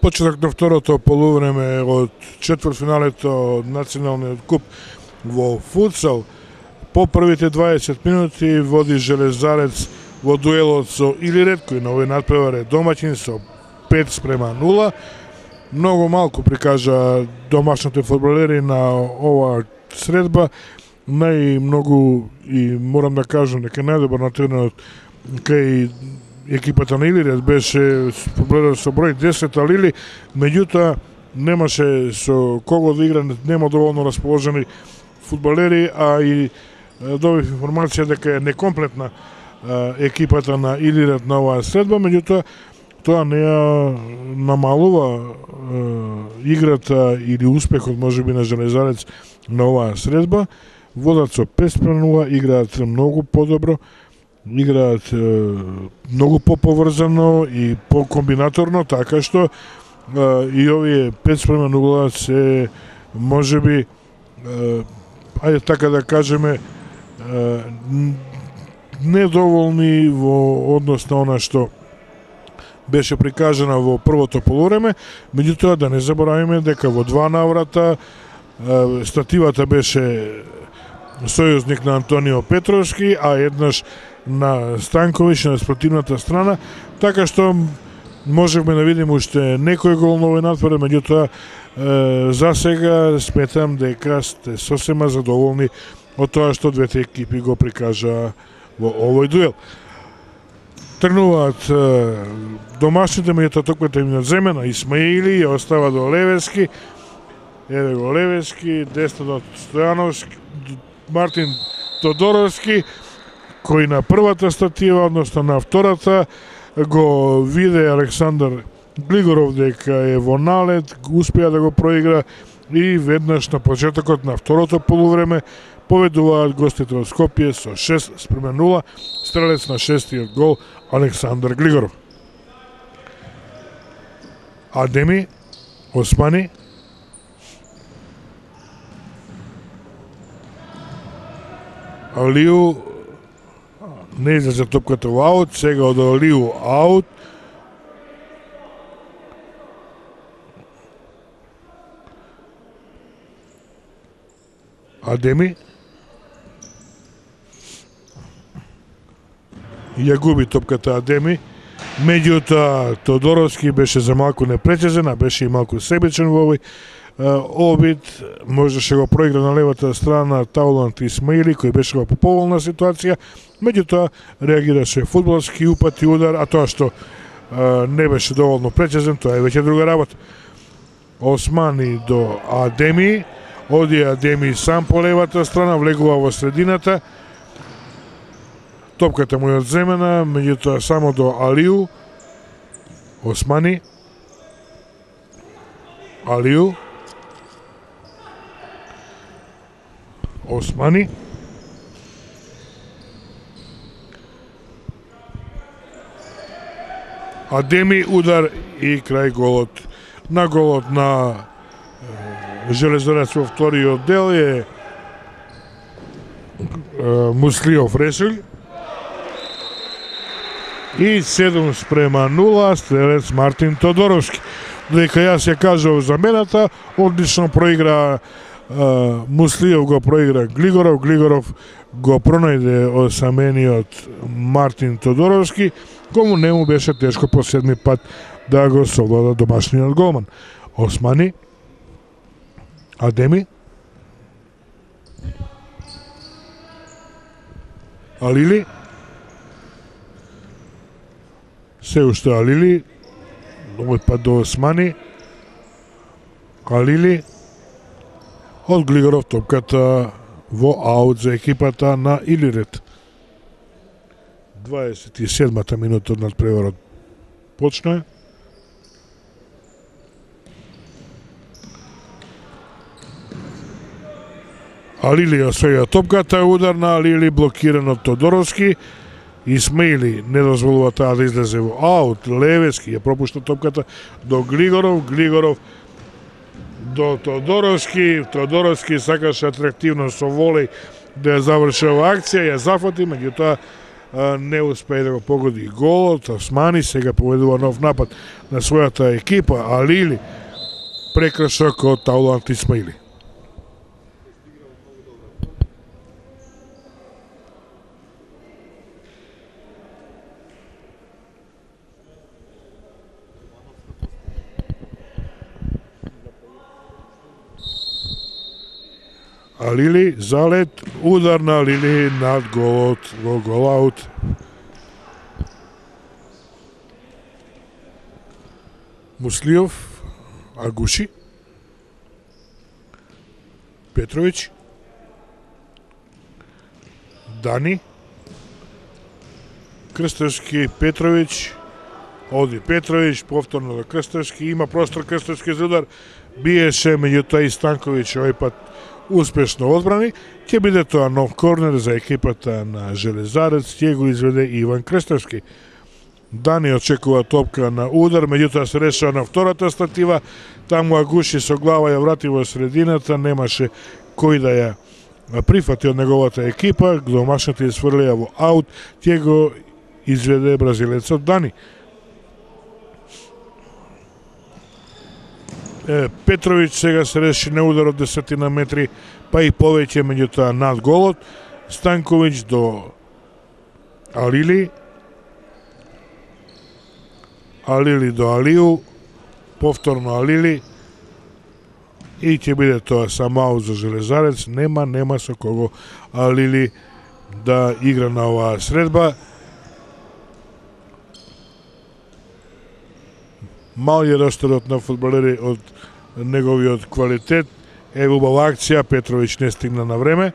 Почеток на второто полувреме од четвртфиналето од националниот куп во футсал. По првите 20 минути води Железарец во дуелот со Илирет, кој на овој надпревар е домаќин со 5:0. Многу малку прикажа домашните фудбалери на оваа средба. Најмногу и морам да кажам дека најдобар на теренот кај екипата на Илирет беше фудбалерот со број 10 Алили, меѓутоа немаше со кого да игра, нема доволно расположени фудбалери, а и добив информација дека е некомплетна екипата на Илирет на оваа средба, меѓутоа тоа не ја намалува играта или успехот можеби на Железарец на оваа средба. Водат со 5:0, играат многу подобро, играат многу поповрзано и покомбинаторно, така што и овие 5:0 се можеби, ајде така да кажеме, недоволни во однос на она што беше прикажана во првото полувреме, меѓутоа да не заборавиме дека во два наврата стативата беше сојузник на Антонио Петровски, а еднаш на Станковиќ на спротивната страна, така што можевме да видиме уште некој гол на овој надпревар, меѓутоа за сега сметам дека сте сосема задоволни од тоа што двете екипи го прикажа во овој дуел. Тргнуваат домашните, меѓутоа токмата им надземена Исмаили ја остава до Левески. Еве го Левески, десно до Стојановски, Мартин Тодоровски, кој на првата статива, односно на втората, го виде Александар Глигоров дека е во налет, успеа да го проигра и веднаш на почетокот на второто полувреме победуваат гостите од Скопје со 6:0, стрелец на шестиот гол Александар Глигоров. Адеми, Османи, Алију не излезе топката во аут, сега од Алију аут. Адеми ја губи топката Адеми, меѓутоа Тодоровски беше за малку непрецизен, а беше и малку себичен во овој обид. Можеше го проигра на левата страна Таулант Исмаили, кој беше во поповолна ситуација, меѓутоа реагираше фудбалски, упати удар, а тоа што не беше доволно прецизен, тоа е веќе друга работа. Османи до Адеми, оди Адеми сам по левата страна, влегува во средината, топката му е одземена, меѓутоа само до Алију. Османи, Алију, Османи, Адеми, удар и крај голот. На голот на Железарец во вториот дел е Муслиов Ресулј и 7:0 стрелец Мартин Тодоровски. Дека јас ја кажав замената, одлично проигра Муслиов, го проигра Глигоров, Глигоров го пронајде осамениот Мартин Тодоровски, кому не му беше тешко по седми пат да го совлада домашниот голман. Османи, Адеми, Алили, се уште Алили, овој пат до Османи, Алили, од Глигоров топката во аут за екипата на Илирет. 27-та минута од надпреварот почна. Алили освоја топката, удар на Алили блокиран од Тодоровски. Исмаили не дозволува таа да излезе во аут. Левески ја пропушта топката до Глигоров, Глигоров до Тодоровски. Тодоровски сакаше атрактивно со волеј да ја заврши оваа акција, ја зафати, меѓутоа не успее да го погоди голот. Османи сега поведува нов напад на својата екипа, Алили прекршок од Таулант Исмаили. Алили, залет, удар на Алили над голот, гол аут. Муслиов, Агуши, Петрович, Дани, Крстевски, Петрович, оди Петрович, повторно до Крстевски, има простор Крстевски за удар, биеше меѓутоа и Станковиќ овој пат успешно одбрани, ќе биде тоа нов корнер за екипата на Железарец, ќе го изведе Иван Крстевски. Дани очекува топка на удар, меѓутоа се решава на втората статива, таму Агуши со глава ја врати во средината, немаше кој да ја прифати од неговата екипа, домашните изфрлија во аут, ќе го изведе бразилецот Дани. Петрович сега се реши на удар од 10 метри, па и повеќе, меѓутоа над голот. Станковиќ до Алили. Алили до Алиу. Повторно Алили. И ќе биде тоа само аут за Железарец. Нема со кого Алили да игра на оваа средба. Мал е ростерот на фудбалери од неговиот квалитет. Убава акција, Петрович не стигна на време.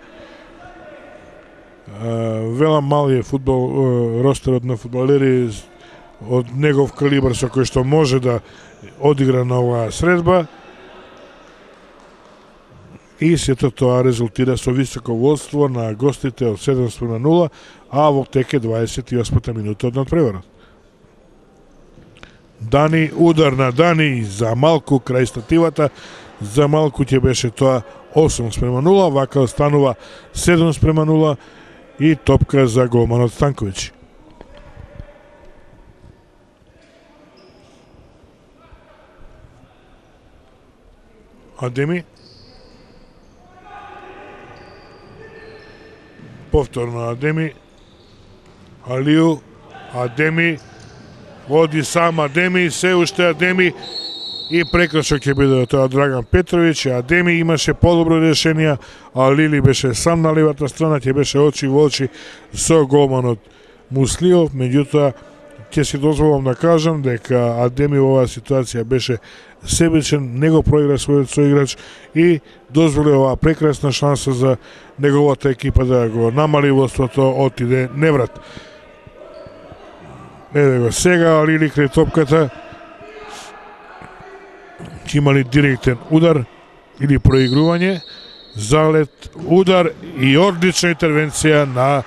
Велам мал е ростерот на фудбалери од негов калибар со кој што може да одигра на оваа средба. И сето тоа резултира со високо водство на гостите од 7:0, а во теке 28 минута од надпреварот. Дани, удар на Дани за малку крај стативата, за малку ќе беше тоа 8:0, вака останува 7:0 и топка за голманот Станковиќ. Адеми. Повторно Адеми. Алиу, Адеми. Води сам Адеми, се уште Адеми и прекршок ќе биде тоа Драган Петрович. Адеми имаше подобро решение, а Лили беше сам на левата страна, ќе беше очи во очи со голманот Муслиов, меѓутоа ќе си дозволам да кажам дека Адеми во оваа ситуација беше себичен, не го проигра својот соиграч и дозволи оваа прекрасна шанса за неговата екипа да го намали водството, отиде неврат. Еве го сега Алили крај топката. Ќе имали директен удар или проигрување, залет, удар и одлична интервенција на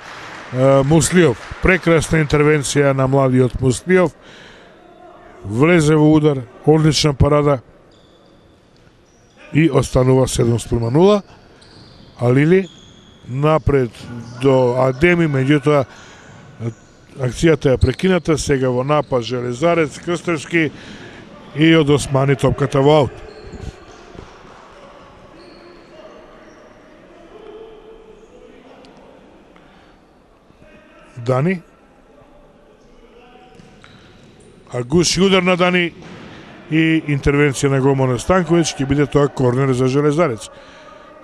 Муслиов. Прекрасна интервенција на младиот Муслиов. Влезе во удар, одлична парада и останува 7:0. Алили напред до Адеми, меѓутоа акцијата е прекината, сега во напад Железарец, Крстевски и од Османи топката во аут. Дани. Агуши, удар на Дани и интервенција на голманот Станковиќ, ќе биде тоа корнер за Железарец.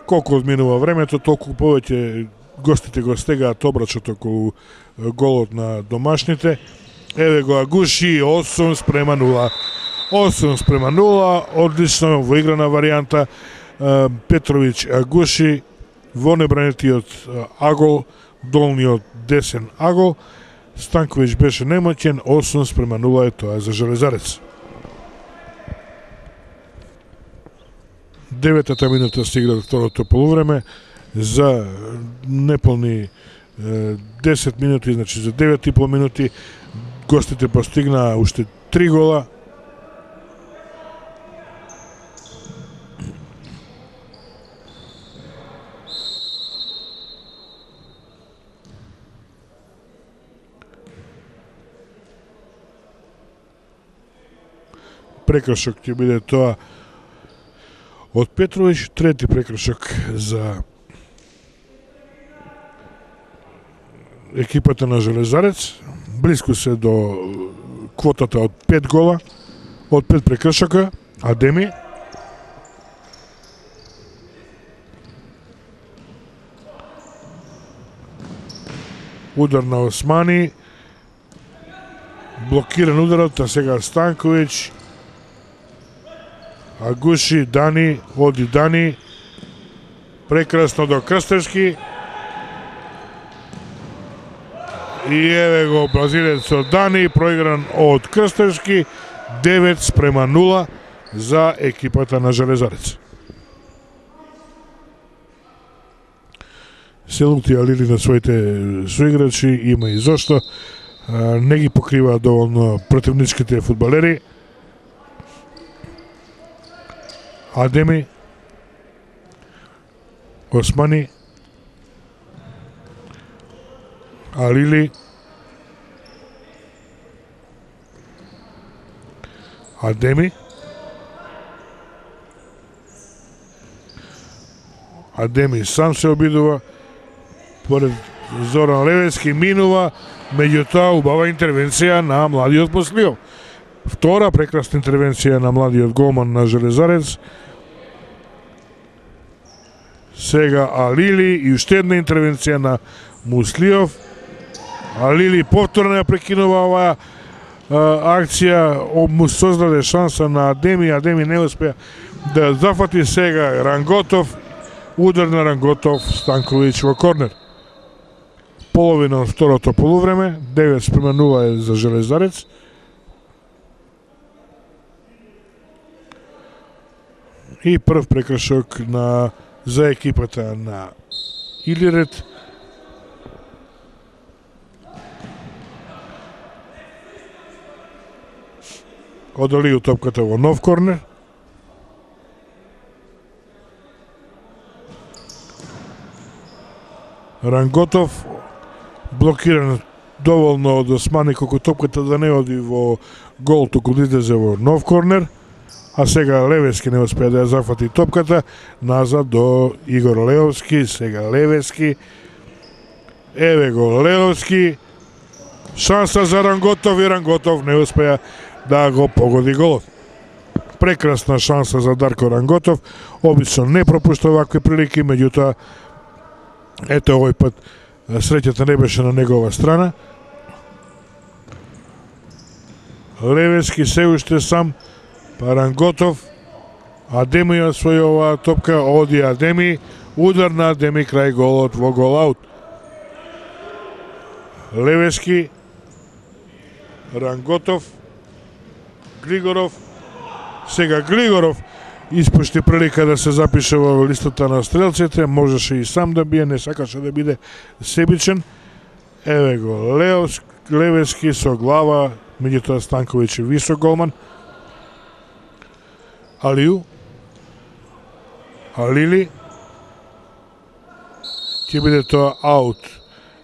Колку одминува времето, толку повеќе гостите го стегаат обрачот околу голот на домашните. Еве го Агуши, 8:0. 8:0, одлично воиграна варијанта. Петрович Агуши во небранетиот агол, долниот десен агол. Станковиќ беше немоќен, 8:0 е тоа за Железарец. 9-та минута стигна до второто полувреме. За неполни 10 минути, значи за 9,5 минути, гостите постигнаа уште 3 гола. прекршок ќе биде тоа од Петрович, трети прекршок за екипата на Железарец. Близко се до квотата од 5 гола, од 5 прекршока. Адеми. Удар на Османи. Блокиран ударот, а сега Станковиќ. Агуши, Дани, оди Дани. Прекрасно до Крстевски. И еве го бразилецот Дани, проигран од Крстевски. 9-0 за екипата на Железарец. Се лути Алили на своите соиграчи, има и зошто. Не ги покрива доволно противничките фудбалери. Адеми, Османи, Алили, Адеми, Адеми сам се обидува, поред Зоран Левески минува, меѓутоа убава интервенција на младиот Муслиов. Втора прекрасна интервенција на младиот голман на Железарец. Сега Алили и уште една интервенција на Муслиов. Алили повторно ја прекинува оваа акција, му создаде шанса на Адеми, Адеми не успеа да зафати. Сега Ранготов, удар на Ранготов, Станковиќ во корнер. Половина од второто полувреме, 9-0 е за Железарец. И прв прекршок за екипата на Илирет. Одали топката во нов корнер. Ранготов блокиран доволно од Османи колку топката да не оди во гол, туку да излезе во нов корнер. А сега Левески не успеа да ја зафати топката. Назад до Игор Леовски. Сега Левески. Еве го Леовски. Шанса за Ранготов и Ранготов не успеа да го погоди голот. Прекрасна шанса за Дарко Ранготов. Обично не пропушта вакви прилики, меѓутоа ето овој пат среќата не беше на негова страна. Левески се уште сам, па Ранготов. Адеми ја освојува топка, оди Адеми, удар на Адеми крај голот во гол-аут. Левески, Ранготов, Глигоров. Сега Глигоров испушти прилика да се запише во листата на стрелците, можеше и сам да бие, не сакаше да биде себичен. Еве го Левески со глава, меѓутоа Станковиќ е висок голман. Алију, Алили, ќе биде тоа аут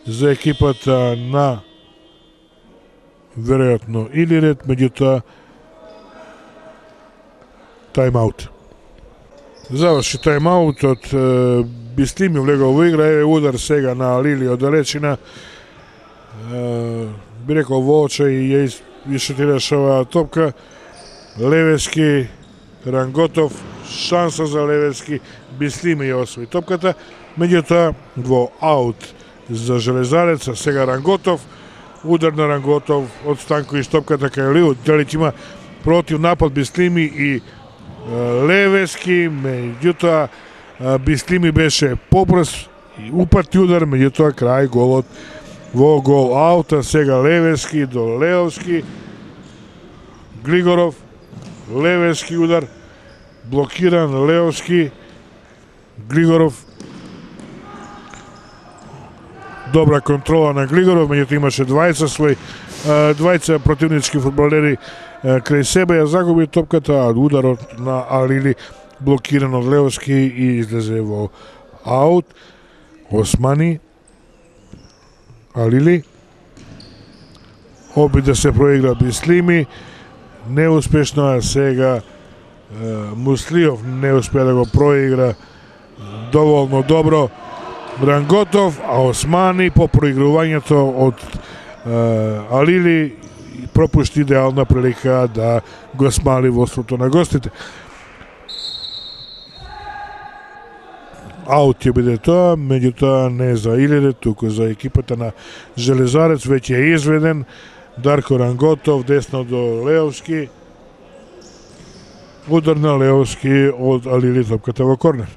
за екипата на веројатно Илирет, меѓутоа тајм-аут. Заврши тајм-аутот, Бислими влегол во игра, еве удар сега на Алили од далечина. Би рекол во очај и ја ишутираше оваа топка. Левески, Ранготов, шанса за Левески, Бислими ја освои топката, меѓутоа во аут за Железарец. Сега Ранготов, удар на Ранготов од Станковиќ, топката кај Алију, дали ќе има против напад Бислими и Левески, меѓутоа Бислими беше побрз и упати удар, меѓутоа крај голот во гол аута. Сега Левески до Леовски, Глигоров, Левески удар, блокиран Леовски, Глигоров. Добра контрола на Глигоров, меѓутоа имаше двајца противнички фудбалери крај себе, ја загуби топката, а ударот на Алили блокиран од Леовски и излезе во аут. Османи, Алили, обид да се проигра Бислими, неуспешно, а сега Муслиов не успеа да го проигра доволно добро Ранготов, а Османи по проигрувањето од Алили пропушти идеална прилика да го смали водството на гостите. Аут ќе биде тоа, меѓутоа не за Илирет, туку за екипата на Железарец. Веќе е изведен Дарко Ранготов, десно до Леовски. Удар на Леовски од Алили, топката во корнер.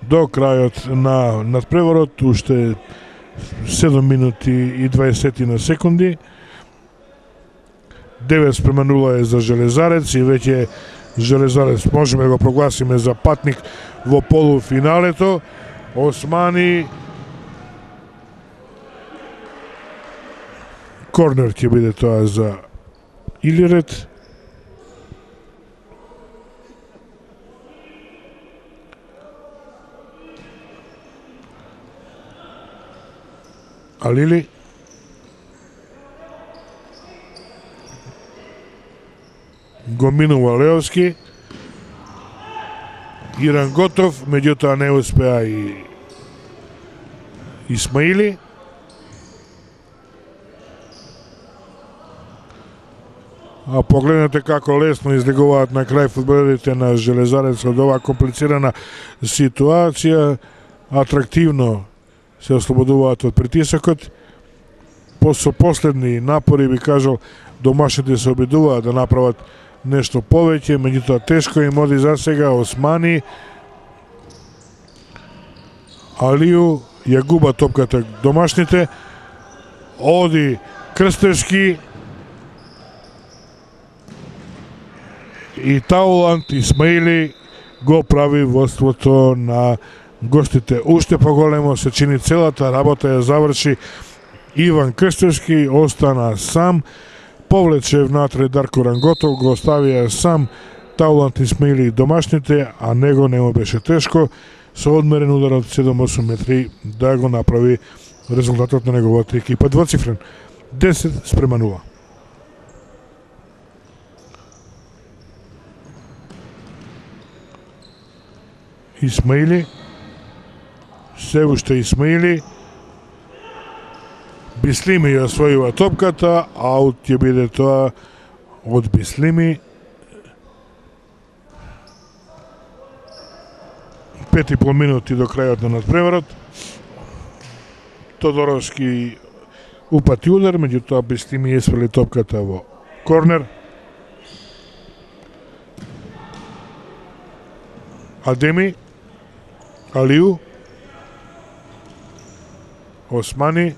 До крајот на надпреварот, уште 7 минути и 20 на секунди. 9:0 е за Железарец и веќе Железарец можеме да го прогласиме за патник во полуфиналето. Османи корнер ќе биде тоа за Илирет. Алили го минува Леовски и Ранготов, меѓутоа не успеа и Исмаили. А погледнете како лесно излегуваат на крај фудбалерите на Железарец од оваа комплицирана ситуација. Атрактивно се ослободуваат од притисокот. Со последни напори, би кажал, домашните се обидуваат да направат нешто повеќе, меѓутоа тешко им оди за сега. Османи, Алију ја губа топката домашните, оди Крстевски и Тауланд Исмаили го прави водството на гостите. Уште поголемо се чини целата работа, ја заврши Иван Крстевски, остана сам, повлече внатре Дарко Ранготов, го оставија сам Тауланд Исмаили домашните, а него не му беше тешко со одмерен удар од 7-8 метри да го направи резултатот на неговата екипа двоцифрен. 10:0. Исмаили, се уште Исмаили, Бислими ја освојува топката, аут ќе биде тоа од Бислими. 5,5 минути до крајот на надпреварот. Тодоровски упати удар, меѓутоа Бислими испрели топката во корнер. Адеми, Алију, Османи,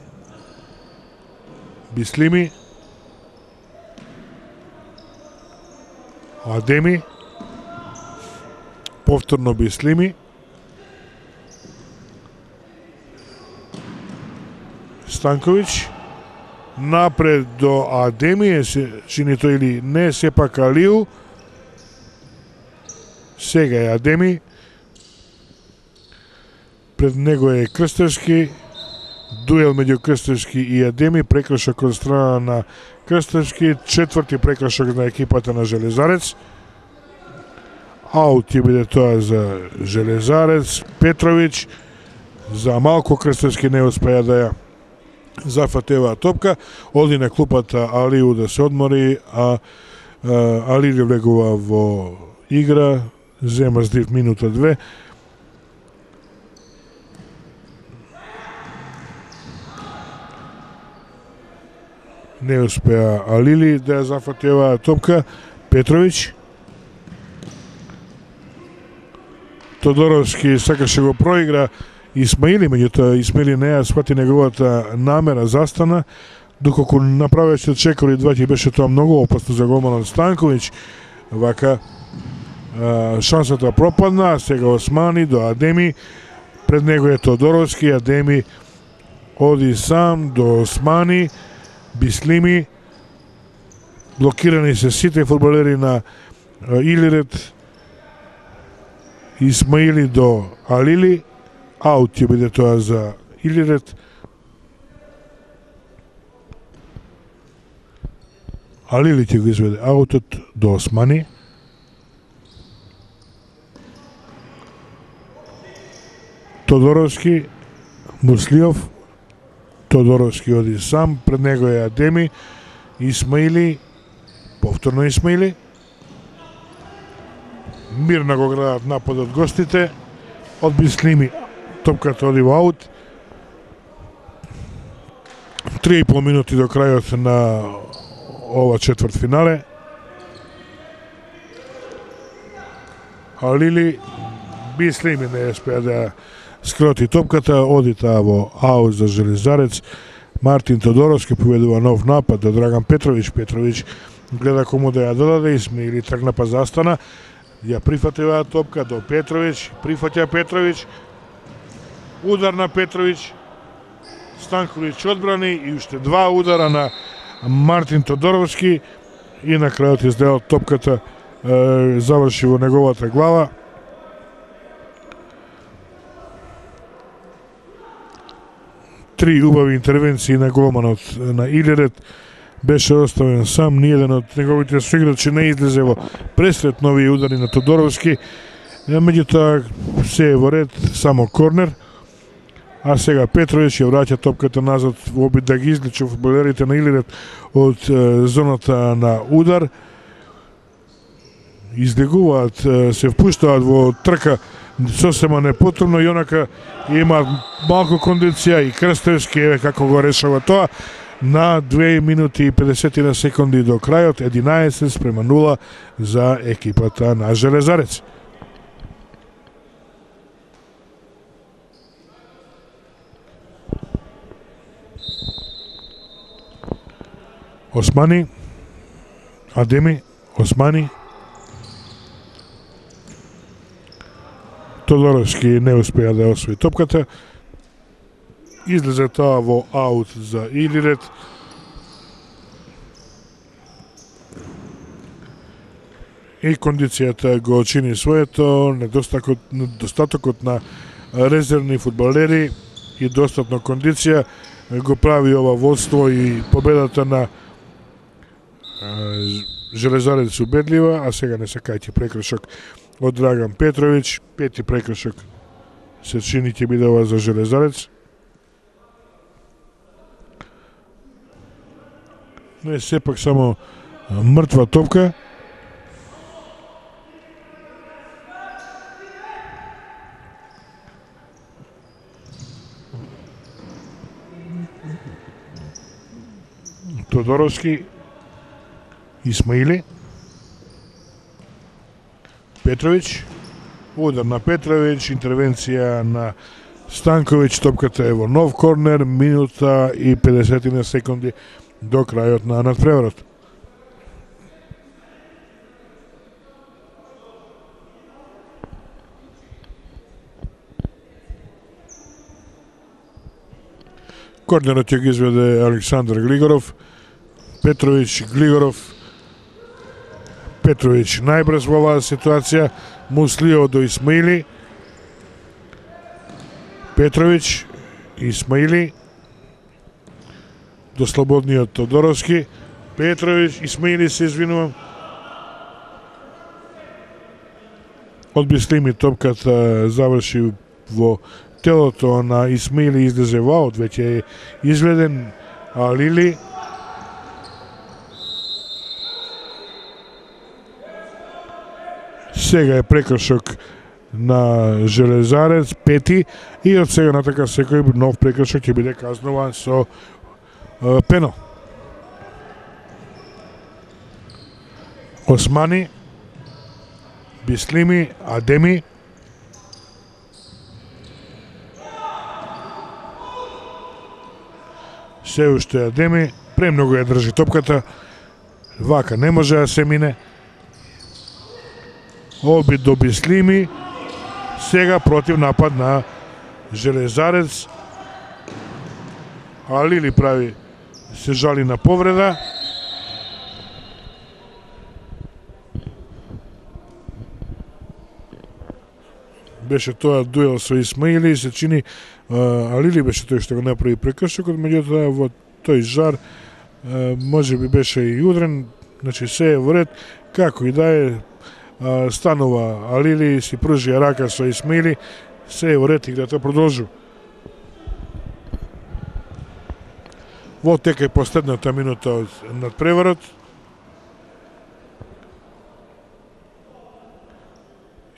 Бислими, Адеми, повторно Бислими, Станковиќ, напред до Адеми, чини тој или не, сепак Алију, сега е Адеми, пред него е Крстевски, дуел меѓу Крстевски и Адеми, прекршок од страна на Крстевски, четврти прекршок на екипата на Железарец. Аут ќе биде тоа за Железарец. Петровиќ, за малку Крстевски не успеа да ја зафати оваа топка, оди на клупата Алију да се одмори, а Алију влегува во игра, зема здив минута 2. Не успеа Алили да ја зафати оваа топка. Петровиќ, Тодоровски сакаше го проигра Исмаили, меѓутоа Исмаили не ја свати неговата намера, застана, доколку направеше чекори два, ќе беше тоа многу опасно за голманот Станковиќ. Вака шансата пропадна, сега Османи до Адеми, пред него е Тодоровски, Адеми оди сам до Османи, Бислими, блокирани се сите фудбалери на Илирет, Исмаили до Алили, аут ќе биде тоа за Илирет. Алили ќе го изведе аутот до Османи. Тодоровски, Муслиов, Тодоровски оди сам, пред него е Адеми, Исмаили, повторно Исмаили. Мирно го градат нападот гостите, од Бислими топката оди во аут. 3,5 минути до крајот на ова четврт финале. Алили Бислими не успеа да скроти топката, оди таа во аут за Железарец. Мартин Тодоровски поведува нов напад до Драган Петровиќ. Петровиќ гледа кому да ја додаде, Исмаили тргна па застана. Ја прифати оваа топка до Петровиќ, прифаќа Петровиќ. Удар на Петровиќ. Станковиќ одбрани и уште два удара на Мартин Тодоровски и на крајот изделал топката заврши во неговата глава. Три убави интервенции на голманот на Илирет, беше оставен сам, ниеден од неговите соиграчи не излезе во пресред нови удари на Тодоровски. Меѓутоа се е во ред, само корнер. А сега Петровиќ ја враќа топката назад во обид да ги излечи фудбалерите на Илирет од зоната на удар. Излегуваат, се впуштаат во трка сосема непотребно и онака има малку кондиција и Крстевски, еве како го решава тоа. На 2 минути и 50 секунди до крајот, 11:0 за екипата на Железарец. Османи, Адеми, Османи. Тодоровски не успеа да освои топката. Излезе тоа во аут за Илирет. И кондицијата го чини своето, недостатокот на резервни фудбалери и достатно кондиција го прави ова водство и победата на Железарец убедлива, а сега не сакајќи прекршок од Драган Петровиќ. Пети прекршок се чини ќе биде ова за Железарец. Но е сепак само мртва топка. Тодоровски, Исмаили, Петровиќ, удар на Петровиќ, интервенција на Станковиќ, топката е во нов корнер, минута и 50 секунди до крајот на надпреварот. Корнерот ќе ги изведе Александар Глигоров, Петровиќ, Глигоров. Петровиќ најбрз во оваа ситуација, Муслио до Исмаили. Петровиќ, Исмаили до слободниот Тодоровски. Петровиќ, Исмаили, се извинувам. Од Бислими топката заврши во телото на Исмаили, излезе во аут, веќе е изведен Алили. Сега е прекршок на Железарец, пети, и од сега натака секој нов прекршок ќе биде казнуван со пенал. Османи, Бислими, Адеми. Се уште Адеми, премногу ја држи топката, вака не може да се мине. Обид до Бислими, сега против напад на Железарец. Алили прави, се жали на повреда. Беше тоа дуел со Исмаили, се чини Алили беше тој што го направи прекршокот, меѓутоа во тој жар може би беше и удрен, Значи се е во ред, како и да е, станува Алили, си пружија рака со Исмаили, се е во ред, играта продолжува. Во тека е последната минута од надпреварот.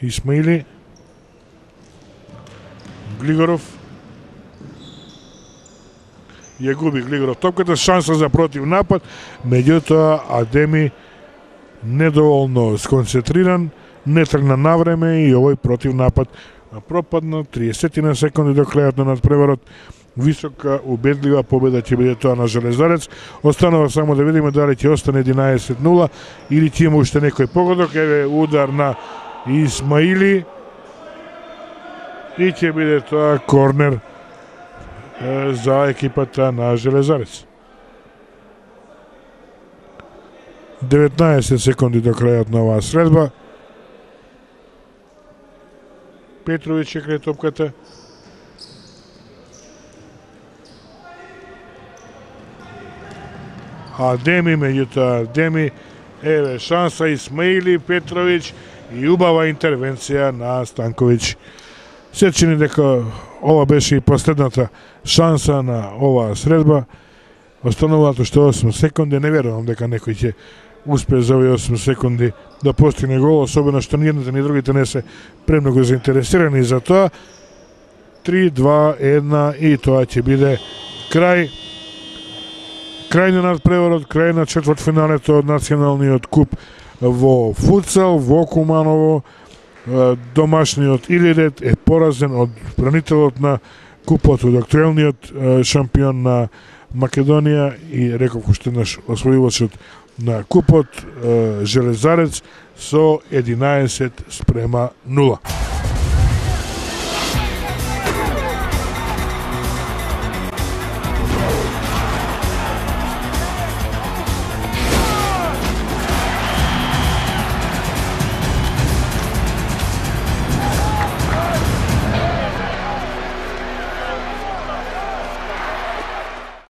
Исмаили, Глигоров, ја губи Глигоров топката, шанса за против напад, меѓутоа Адеми недоволно сконцентриран, не тргна навреме и овој против напад пропадна. 30 на секунди до крајот на надпреварот. Висока, убедлива победа ќе биде тоа на Железарец. Останува само да видиме дали ќе остане 11-0 или ќе има уште некој погодок. Еве удар на Исмаили и ќе биде тоа корнер за екипата на Железарец. 19 секунди до крајот на оваа средба. Петровиќ е крај топката. Адеми, меѓутоа Адеми, еве шанса Исмаили, Петровиќ и убава интервенција на Станковиќ. Се чини дека ова беше и последната шанса на оваа средба. Остануваат уште 8 секунди, не верувам дека некој ќе успее за овие 8 секунди да постигне гол, особено што ни едните ни другите не се премногу заинтересирани за тоа. 3, 2, 1 и тоа ќе биде крај на надпреварот, крај на четвртфиналето од националниот куп во футсал во Куманово. Домашниот Илирет е поразен од бранителот на купот, од актуелниот шампион на Македонија и реков уште еднаш освојувачот на купот Железарец со 11-0.